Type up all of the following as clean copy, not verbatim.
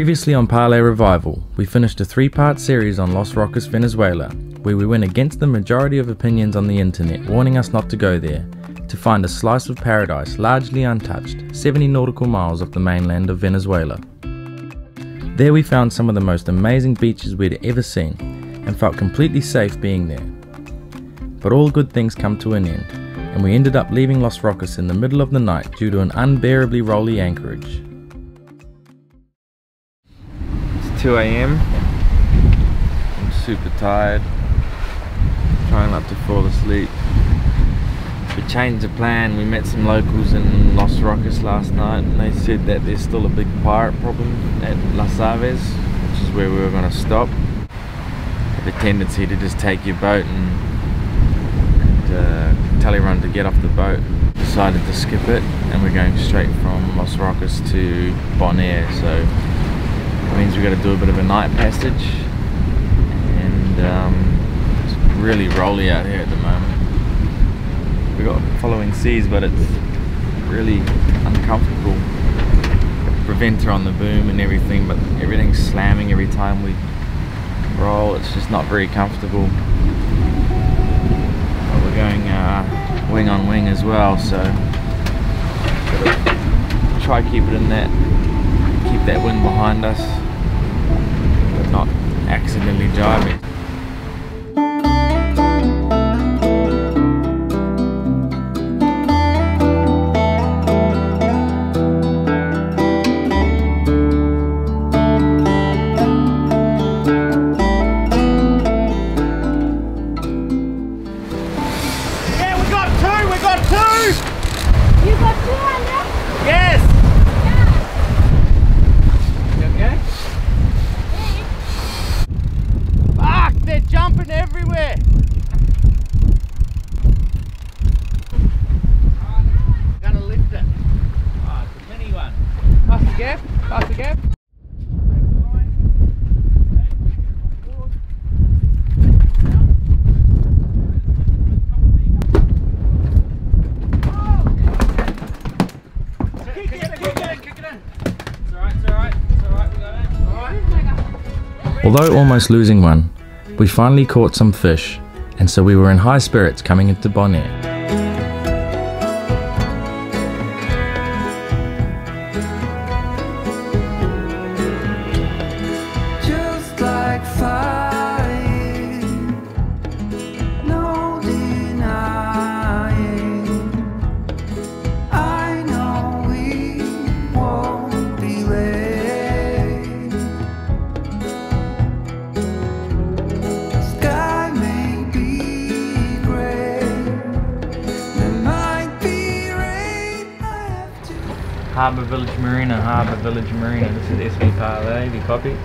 Previously on Parlay Revival, we finished a 3-part series on Los Roques, Venezuela, where we went against the majority of opinions on the internet warning us not to go there, to find a slice of paradise largely untouched, 70 nautical miles off the mainland of Venezuela. There we found some of the most amazing beaches we'd ever seen, and felt completely safe being there. But all good things come to an end, and we ended up leaving Los Roques in the middle of the night due to an unbearably rolly anchorage. 2 AM. I'm super tired, trying not to fall asleep. We changed the plan. We met some locals in Los Roques last night, and they said that there's still a big pirate problem at Las Aves, which is where we were going to stop. The tendency to just take your boat and tell everyone to get off the boat. Decided to skip it, and we're going straight from Los Roques to Bonaire, so it means we've got to do a bit of a night passage, and it's really rolly out here at the moment. We've got following seas, but it's really uncomfortable. Preventer on the boom and everything, but everything's slamming every time we roll. It's just not very comfortable. But we're going wing on wing as well, so gotta try keep it in that, keep that wind behind us, but not accidentally jibing. Jumping everywhere. Gonna lift it. Oh, it's a mini one. Pass the gap. Pass the gap. Kick it in. It's alright. We got it. Alright. Although almost losing one, we finally caught some fish, and so we were in high spirits coming into Bonaire. Just like fire, no denying. I know we won't be late. Sky may be gray, there might be rain. I have to. Harbour Village Marina, Harbour Village Marina. This is SV Parlay, we copy.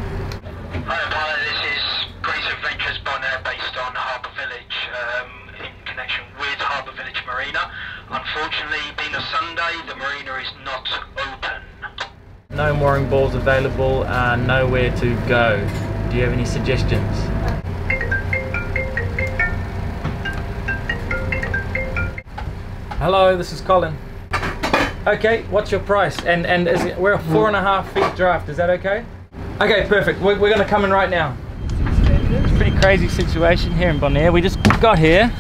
Hi Parlay, this is Great Adventures Bonaire based on Harbour Village in connection with Harbour Village Marina. Unfortunately, being a Sunday, the marina is not open. No mooring balls available, nowhere to go. Do you have any suggestions? Hello, this is Colin. Okay, what's your price? And is it, we're a 4.5 feet draft, is that okay? Okay, perfect. We're going to come in right now. It's a pretty crazy situation here in Bonaire. We just got here,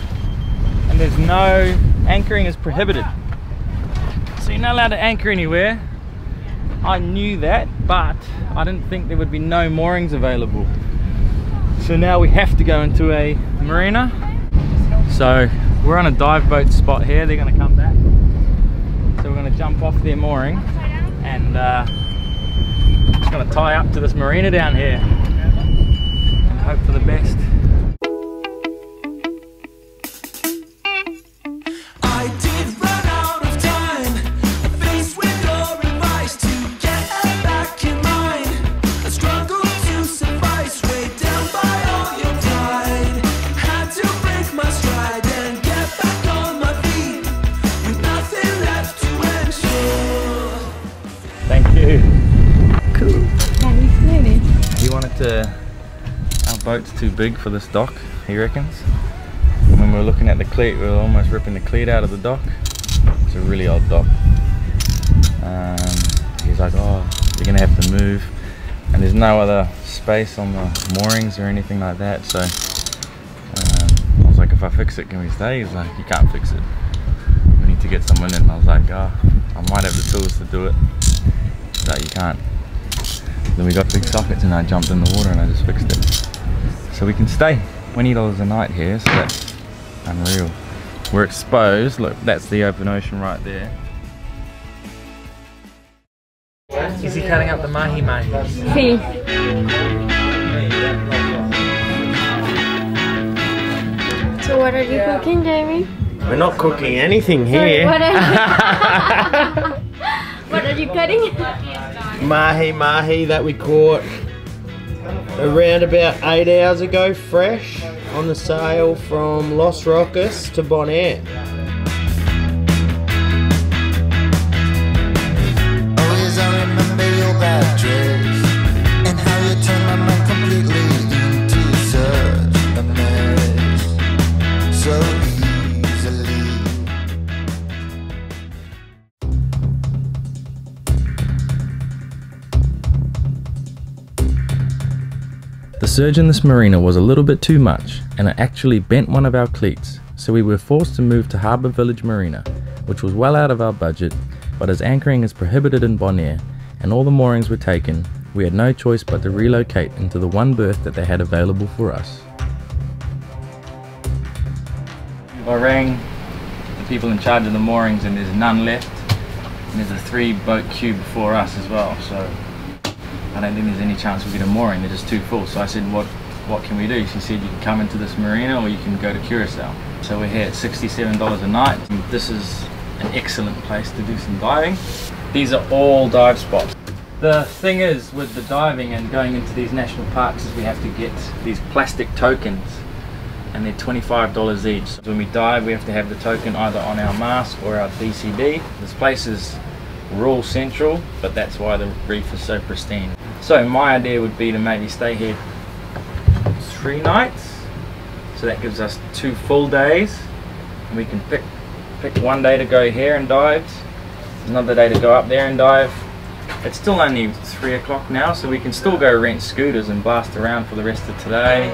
and there's no, anchoring is prohibited. So you're not allowed to anchor anywhere. I knew that, but I didn't think there would be no moorings available. So now we have to go into a marina. So we're on a dive boat spot here. They're going to come back. So we're going to jump off their mooring and just going to tie up to this marina down here and hope for the best. I did run out of time, faced with your advice to get her back in mind. I struggled to suffice, weighed down by all your pride. Had to break my stride and get back on my feet, with nothing left to ensure. Thank you. Cool. Nice, really. He wanted to, our boat's too big for this dock, he reckons. And when we were looking at the cleat, we were almost ripping the cleat out of the dock. It's a really old dock. He's like, oh, you're gonna have to move and there's no other space on the moorings or anything like that, so I was like, if I fix it, can we stay? He's like, you can't fix it, we need to get someone in. I was like, oh, I might have the tools to do it. No, you can't. Then we got big sockets and I jumped in the water and I just fixed it. So we can stay. $20 a night here, so that's unreal. We're exposed. Look, that's the open ocean right there. Is he cutting up the mahi-mahi? Sí. So what are you cooking, Jamie? We're not cooking anything Sorry, here. what are you cutting? Mahi that we caught around about 8 hours ago, fresh on the sail from Los Roques to Bonaire. Always I remember your bad tricks and how you turned my mind completely into such a mess so easily. The surge in this marina was a little bit too much, and it actually bent one of our cleats, so we were forced to move to Harbour Village Marina, which was well out of our budget, but as anchoring is prohibited in Bonaire and all the moorings were taken, we had no choice but to relocate into the one berth that they had available for us. I rang the people in charge of the moorings and there's none left, and there's a 3-boat queue before us as well, so I don't think there's any chance we'll get a mooring. They're just too full. So I said, what can we do? She said, you can come into this marina or you can go to Curacao. So we're here at $67 a night. This is an excellent place to do some diving. These are all dive spots. The thing is with the diving and going into these national parks is we have to get these plastic tokens, and they're $25 each. So when we dive, we have to have the token either on our mask or our DCD. This place is rural central, but that's why the reef is so pristine. So my idea would be to maybe stay here 3 nights, so that gives us 2 full days, and we can pick one day to go here and dive, another day to go up there and dive. It's still only 3 o'clock now, so we can still go rent scooters and blast around for the rest of today.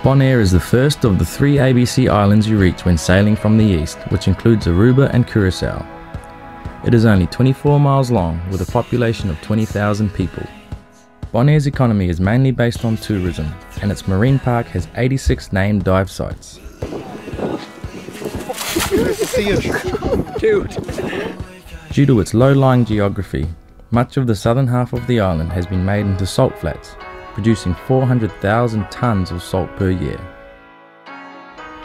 Bonaire is the first of the 3 ABC islands you reach when sailing from the east, which includes Aruba and Curacao. It is only 24 miles long with a population of 20,000 people. Bonaire's economy is mainly based on tourism, and its marine park has 86 named dive sites. Nice to see you. Dude. Due to its low-lying geography, much of the southern half of the island has been made into salt flats, producing 400,000 tonnes of salt per year.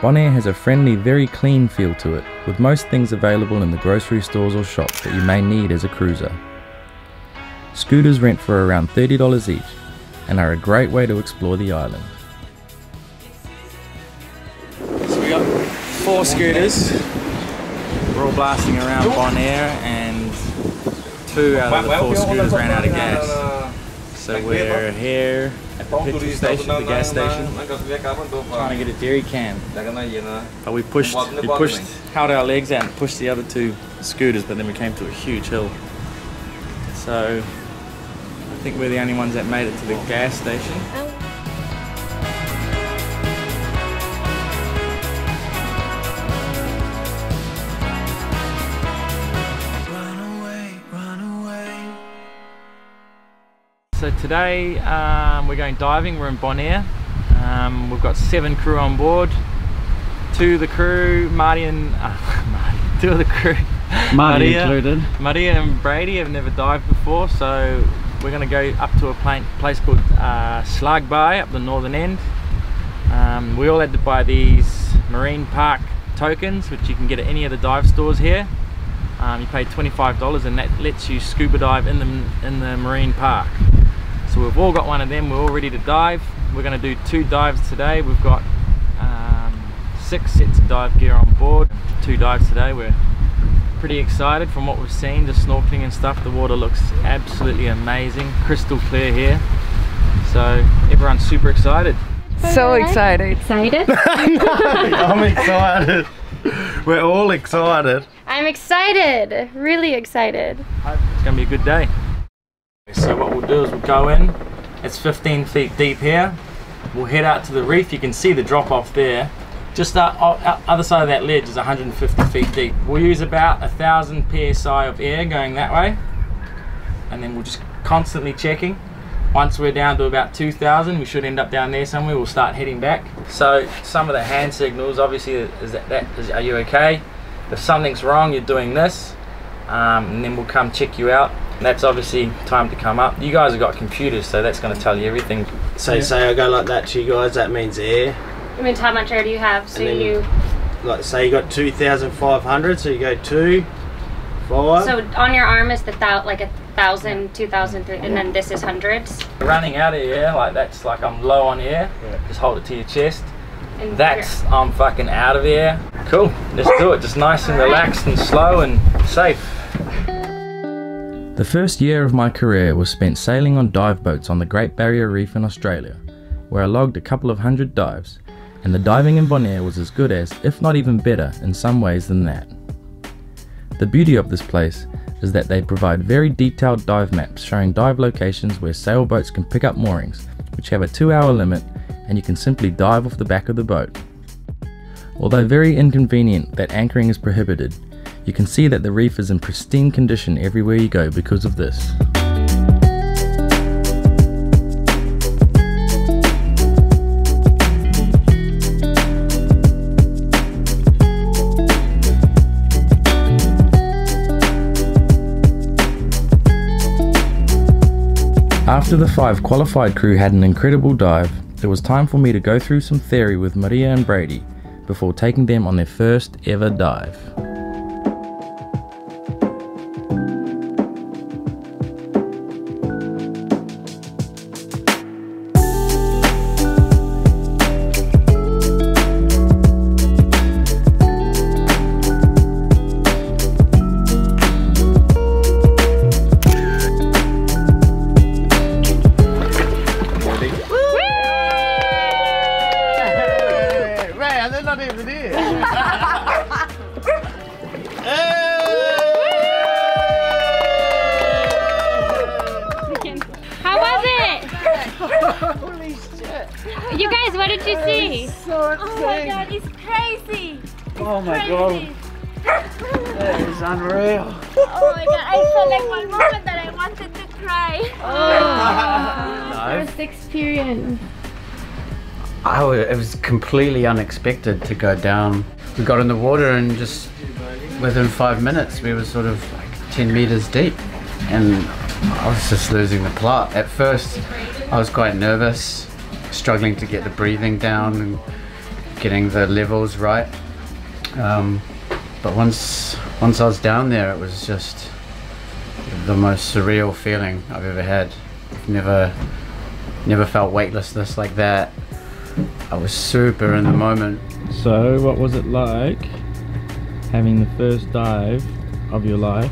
Bonaire has a friendly, very clean feel to it, with most things available in the grocery stores or shops that you may need as a cruiser. Scooters rent for around $30 each and are a great way to explore the island. So we got 4 scooters. We're all blasting around Bonaire, and 2 out of the 4 scooters ran out of gas. So we're here at the petrol station, the gas station, trying to get a dairy can. But we held our legs out and pushed the other 2 scooters, but then we came to a huge hill. So I think we're the only ones that made it to the gas station. So today we're going diving. We're in Bonaire. We've got 7 crew on board. 2 of the crew, Marty and Marty included. Maria and Brady have never dived before, so we're going to go up to a place called Slagbay up the northern end. We all had to buy these marine park tokens, which you can get at any of the dive stores here. You pay $25 and that lets you scuba dive in the marine park. So we've all got one of them. We're all ready to dive. We're going to do 2 dives today. We've got 6 sets of dive gear on board. 2 dives today. We're pretty excited from what we've seen, just snorkeling and stuff. The water looks absolutely amazing, crystal clear here. So everyone's super excited. So excited. Excited? I'm excited. We're all excited. I'm excited, really excited. It's gonna be a good day. So what we'll do is we'll go in. It's 15 feet deep here. We'll head out to the reef. You can see the drop off there. Just other side of that ledge is 150 feet deep. We'll use about 1,000 psi of air going that way, and then we'll just constantly checking. Once we're down to about 2,000, we should end up down there somewhere. We'll start heading back. So some of the hand signals, obviously, is are you okay? If something's wrong, you're doing this, and then we'll come check you out. And that's obviously time to come up. You guys have got computers, so that's going to tell you everything. So say I go like that to you guys, that means air. It means how much air do you have? So you... Like say you got 2,500, so you go 2, 5. So on your arm is the like 1,000, 2,000, and then this is hundreds. Running out of air, like that's like I'm low on air. Yeah. Just hold it to your chest. And that's I'm fucking out of air. Cool, let's do it. Just nice and relaxed and slow and safe. The first year of my career was spent sailing on dive boats on the Great Barrier Reef in Australia, where I logged a couple of 100 dives, and the diving in Bonaire was as good as, if not even better, in some ways than that. The beauty of this place is that they provide very detailed dive maps showing dive locations where sailboats can pick up moorings, which have a 2-hour limit, and you can simply dive off the back of the boat. Although very inconvenient that anchoring is prohibited, you can see that the reef is in pristine condition everywhere you go because of this. After the 5 qualified crew had an incredible dive, it was time for me to go through some theory with Maria and Brady before taking them on their first ever dive. You guys, what did you see? So oh my god, it's crazy! Oh my god. That is unreal. Oh my god, I felt like one moment that I wanted to cry. First experience. It was completely unexpected to go down. We got in the water and just within 5 minutes we were sort of like 10 meters deep, and I was just losing the plot. At first I was quite nervous, struggling to get the breathing down and getting the levels right. But once I was down there, it was just the most surreal feeling I've ever had. I've never felt weightlessness like that. I was super in the moment. So what was it like having the first dive of your life?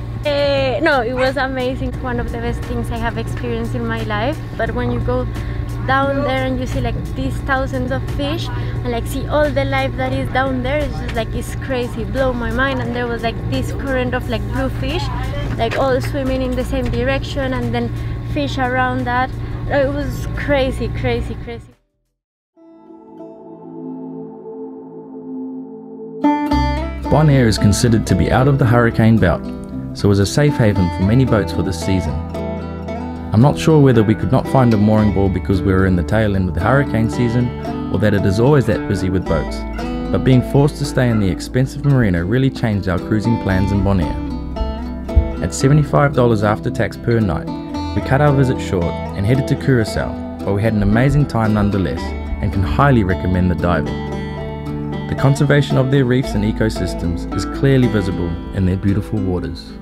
No, it was amazing. One of the best things I have experienced in my life. But when you go down there and you see like these thousands of fish and like see all the life that is down there, it's just like it's crazy, blow my mind. And there was like this current of like blue fish like all swimming in the same direction, and then fish around that. It was crazy, crazy, crazy. Bonaire is considered to be out of the hurricane belt, so is a safe haven for many boats for this season. I'm not sure whether we could not find a mooring ball because we were in the tail end of the hurricane season, or that it is always that busy with boats, but being forced to stay in the expensive marina really changed our cruising plans in Bonaire. At $75 after tax per night, we cut our visit short and headed to Curacao, but we had an amazing time nonetheless and can highly recommend the diving. The conservation of their reefs and ecosystems is clearly visible in their beautiful waters.